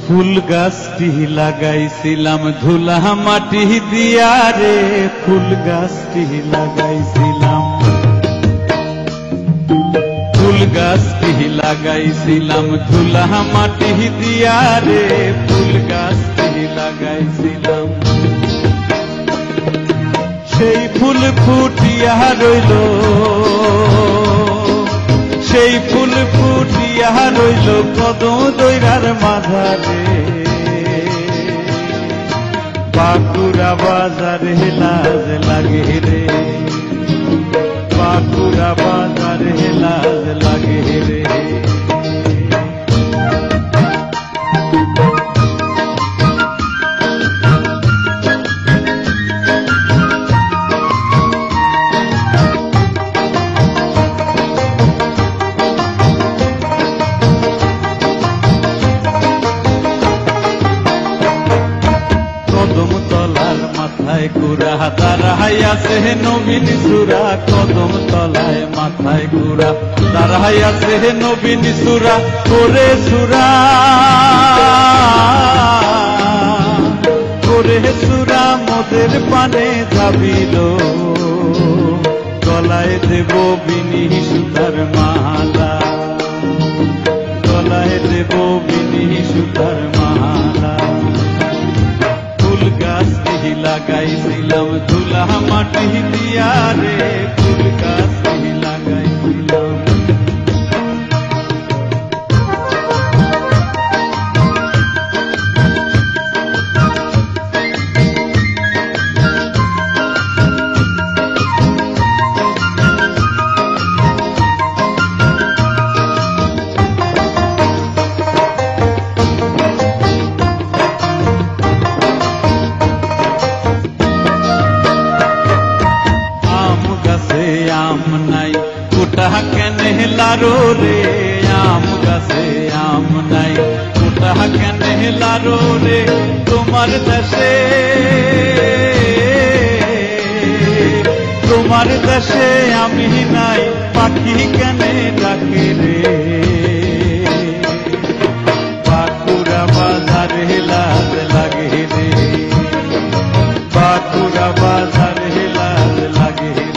ফুল গাছটি লাগাইছিলাম ধুলা মাটি দিয়া রে, ফুল গাছটি লাগাইছিলাম, ফুল গাছটি লাগাইছিলাম ধুলা মাটি দিয়া রে, ফুল গাছটি লাগাইছিলাম। সেই ফুল ফুটিয়া রইল, সেই ফুল ফুটিয়া রইল কদম দইরার মাঝারে, বাঁকুড়া বাজারে লাজ লাগে রে, বাঁকুড়া বাজারে লাজ লাগে রে। কদম তলার মাথায় কুড়া দাঁড়াইয়াছে নবীন সুরা, কদম তলায় মাথায় কুড়া দাঁড়াইয়াছে নবীন সুরা, করে সুরা করে সুরা মোদের পানে যাবিল, গলায় দেব বিনি সুতার মালা, গলায় দেব বিনি সুতার মালা। ফুল গাছটি লাগাইছিলাম ধুলা মাটি দিয়া রে, ফুল গাছটি লাগাইছিলাম। আম নাই ওটা কেনে লারো রে, আম গাছে আম নাই ওটা কেনে লারো রে, তোমার দেশে তোমার দেশে আমি নাই পাখি কেনে ডাকে রে, বাঁকুড়া বাজারে লাজ লাগে রে, বাঁকুড়া বাজারে লাজ লাগে রে।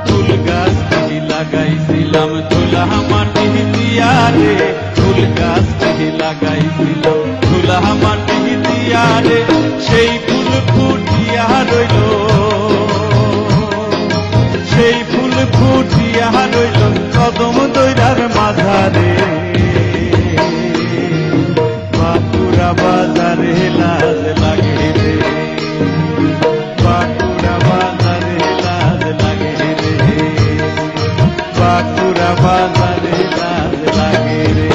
ফুল গাছটি লাগাইছিলাম ধুলা মাটি দিয়া রে, ফুল গাছটি লাগাইছিলাম ধুলা মাটি দিয়া রে, সেই ফুল ফুটিয়া রইল, সেই ফুল ফুটিয়া রইল কদম দইরার মাঝারে, বাঁকুড়া বাজারে লাজ লাগে রে, বাঁকুড়া বাজারে লাজ লাগে রে, বাঁকুড়া বাজারে লাজ লাগে রে।